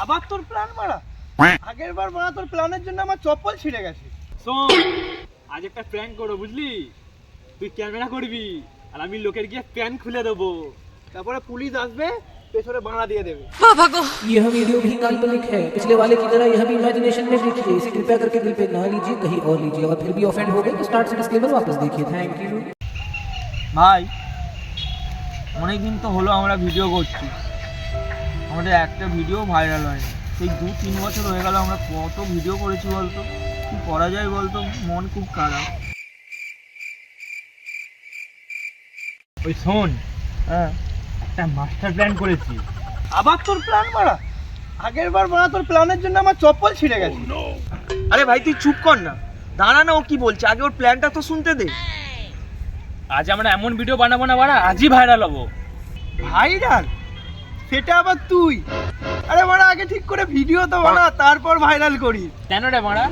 আবার তোর প্ল্যান মারা? আগের বার মারা তোর প্ল্যানের জন্য আমার চপ্পল ছিঁড়ে গেছে। শোন, আজ একটা প্র্যাঙ্ক করো বুঝলি? তুই ক্যামেরা করবি আর আমি লোকের গিয়ে প্যান খুলে দেবো। তারপরে পুলিশ আসবে, পেছনে বাঁধা দিয়ে দেবে। यह वीडियो भी काल्पनिक है, पिछले वाले की तरह यह भी इमेजिनेशन में देखिए। इसे कृपया करके दिल पे ना लीजिए, कहीं और लीजिए, और फिर भी ऑफेंड हो गए तो स्टार्ट से डिस्क्लेमर वापस देखिए। Thank you. ভাই অনেকদিন তো হলো আমরা ভিডিও করছি, আমাদের একটা ভিডিও ভাইরাল হয়নি। সেই 2-3 বছর হয়ে গেল আমরা কত ভিডিও করেছি বলতো, কি করা যায় বলতো, মন খুব খারাপ। ওই শোন, হ্যাঁ, একটা মাস্টার প্ল্যান করেছি। আবার তোর প্ল্যান মারা? আগের বার মারা তোর প্ল্যানের জন্য আমার চপ্পল ছিঁড়ে গেছে। আরে ভাই তুই চুপ কর না, দাঁড়া না, ও কি বলছে আগে ওর প্ল্যানটা তো শুনতে দে। আজ আমরা এমন ভিডিও বানাবো না বাড়া, আজই ভাইরাল হবো। ভাইরাল? সেটা আবার তুই? আরে মারা আগে ঠিক করে ভিডিও তো বানা, তারপর ভাইরাল করি। কেন রে বাড়া?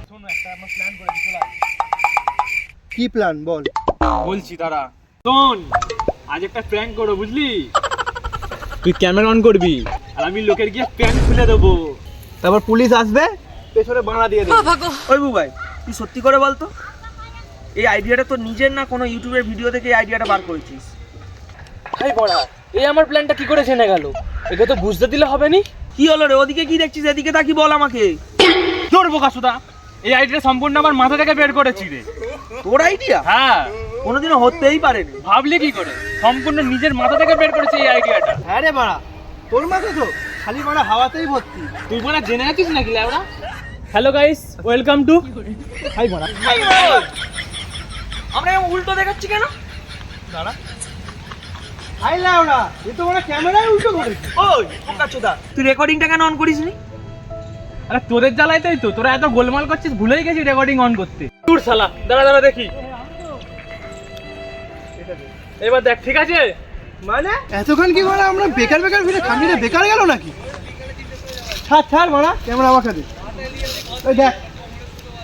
শোনো, একটা আমরা প্ল্যান করেছি, চল। কি প্ল্যান বল? বলছি দাঁড়া। শোন, আজ একটা প্র্যাঙ্ক করো বুঝলি? তুই ক্যামেরা অন করবি আর আমি লোকের গিয়ে প্যান খুলে দেবো। তারপর পুলিশ আসবে, পেছনে বাঁধা দিয়ে দেবে। ওই বুবাই, তুই সত্যি করে বলতো, এই আইডিয়াটা তো নিজের না কোনো ইউটিউবের ভিডিও থেকে এই আইডিয়াটা বার করেছিস? হাই বড়া, এই আমার প্ল্যানটা কি করে জেনে গেল? একে তো বুঝতে দিলে হবে নি। কি হলো রে, ওদিকে কি দেখছিস, এদিকে তাকি বল আমাকে। তোর বোকা সুদা, এই আইডিয়া সম্পূর্ণ আমার মাথা থেকে বের করেছি রে। তোর আইডিয়া? হ্যাঁ, কোনোদিনও হতেই পারেনি। ভাবলি কি করে? সম্পূর্ণ নিজের মাথা থেকে বের করেছি এই আইডিয়াটা। হ্যাঁ রে বাড়া, তোর মাথা তো খালি বাড়া হাওয়াতেই ভর্তি। তুই বড়া জেনে আছিস নাকি ল্যাবড়া? হ্যালো গাইস, ওয়েলকাম টু হাই বড়া। আমরা এরকম উল্টো দেখাচ্ছি কেন? দাঁড়া, হাই লাউডা, এ তো বড় ক্যামেরায় উল্টো করেছে। ওই বোকাচোদা, তুই রেকর্ডিংটা কেন অন করিসনি? আরে তোদের জ্বালাই তাই তো, তোরা এত গোলমাল করছিস, ভুলেই গেছিস রেকর্ডিং অন করতে। দূর শালা, দাঁড়া দাঁড়া দেখি। এবার দেখ, ঠিক আছে? মানে এতক্ষণ কি বলে আমরা বেকার বেকার ভিডিও খামিরে বেকার গেল নাকি? ছাড় ছাড় বড়া, ক্যামেরা আমাকে দে। ওই দেখ।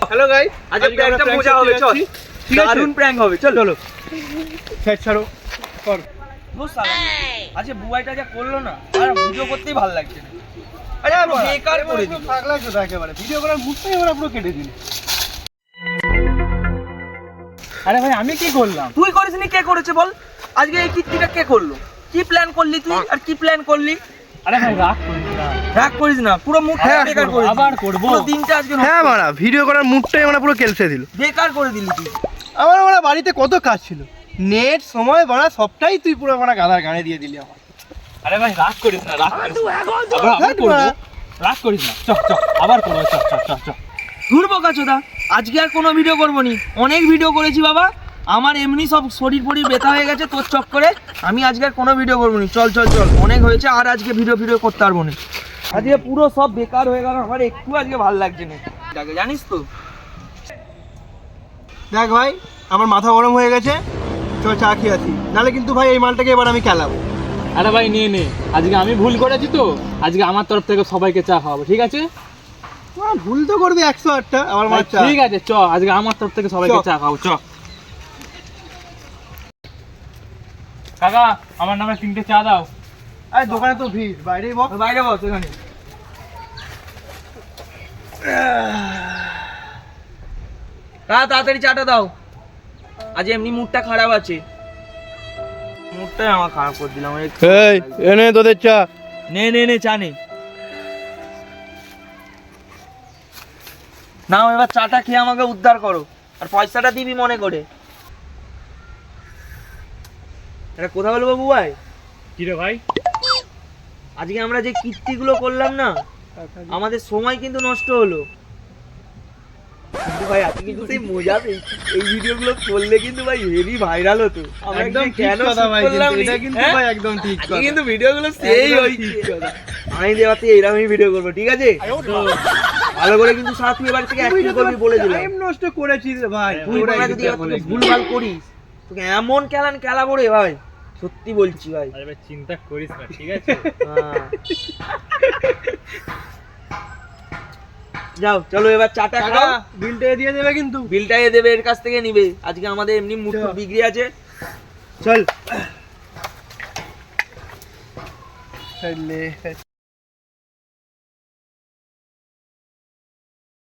হ্যালো গাইস, আজকে প্র্যাঙ্কটা মজা হবে, চল। দারুণ প্র্যাঙ্ক হবে, চল। চলো সেট ছাড়ো কর। ও শালা, আজকে বুয়াইটা যা করলো না, আর ভিডিও করতেই ভালো লাগছে না। আরে বেকার করে দিল, পাগলা চোদা একেবারে, ভিডিও করার মুডটাই ওরা পুরো কেটে দিল। আরে ভাই, আমি কি করলাম? তুই করিসনি, কে করেছে বল? আজকে এই কীর্তিটা কে করলো? কি প্ল্যান করলি তুই, আর কি প্ল্যান করলি? আরে ভাই রাগ করিস না। রাগ করিস না, পুরো মুড বেকার করে দিলি। আবার করবো? পুরো দিনটা আজকে হ্যাঁ মারা, ভিডিও করার মুডটাই আমরা পুরো কেলসে দিল। বেকার করে দিলি তুই। আমার ওরা বাড়িতে কত কাজ ছিল, নেট সময় বাড়া সবটাই তুই পুরো বাড়া গাধার গানে দিয়ে দিলি আমার। আরে ভাই রাগ করিস না, রাগ করিস না। আবার করবো, রাগ করিস না। চ চ, আবার করবো, চ চ চ চ। দূর বোকাচোদা, আজকে আর কোনো ভিডিও করবো নি, অনেক ভিডিও করেছি বাবা। আমার এমনি সব শরীর ফরির ব্যথা হয়ে গেছে তোর চক্করে, আমি আজকে আর কোনো ভিডিও করবো নি। চল চল চল, অনেক হয়েছে, আর আজকে ভিডিও করতে পারবো না। আজকে পুরো সব বেকার হয়ে গেল, আমার একটু আজকে ভালো লাগছে না। জানিস তো, দেখ ভাই আমার মাথা গরম হয়ে গেছে, চল চা খেয়ে আসি, নাহলে কিন্তু ভাই এই মালটাকে এবার আমি খেলাবো। আরে ভাই নিয়ে নে, আজকে আমি ভুল করেছি তো, আজকে আমার তরফ থেকে সবাইকে চা খাওয়াবো, ঠিক আছে? ভুল তো করবি 108টা, আমার মাল চা। ঠিক আছে, চ, আজকে আমার তরফ থেকে সবাইকে চা খাওয়াবো, চ। কাকা, আমার নামে 3টে চা দাও। আরে দোকানে তো ভিড়, বাইরেই বস। বাইরে বস এখানে। তাড়াতাড়ি চাটা দাও, আজ এমনি মুডটা খারাপ আছে। মুডটাই আমার খারাপ করে দিলাম। এই এনে তোদের চা। নে নে নে, চা নে। নাও এবার চাটা খেয়ে আমাকে উদ্ধার করো, আর পয়সাটা দিবি মনে করে। এটা কথা বলবো বুবাই, কি রে ভাই? আজকে আমরা যে কীর্তিগুলো করলাম না, আমাদের সময় কিন্তু নষ্ট হলো। কিন্তু ভাই আজকে কিন্তু সেই মজা পেয়েছি, এই ভিডিওগুলো করলে কিন্তু ভাই হেভি ভাইরাল হতো। আমরা একদম ঠিক কেন কথা ভাই, করলাম নি? এটা কিন্তু হ্যাঁ? ভাই একদম ঠিক আজকে কথা। কিন্তু ভিডিওগুলো সেই একদম হয়েছে। ঠিক কথা। আমি দেওয়াতে এইরকমই ভিডিও করবো, ঠিক আছে? ভালো করে কিন্তু সাথে তুই এবার থেকে অ্যাক্টিং করবি বলে দিলাম। টাইম নষ্ট করেছিস রে ভাই, তুই তোরা যদি ভুলভাল করিস, তোকে এমন খেলাবো রে ভাই, সত্যি বলছি ভাই। আরে ভাই চিন্তা করিস না, ঠিক আছে? হ্যাঁ। যাও চলো এবার চাটা খাও, বিলটা দিয়ে দেবে কিন্তু। বিলটা এ দেবে, এর কাছ থেকে নিবে। আজকে আমাদের এমনি মুড বিগড়ে আছে, চল।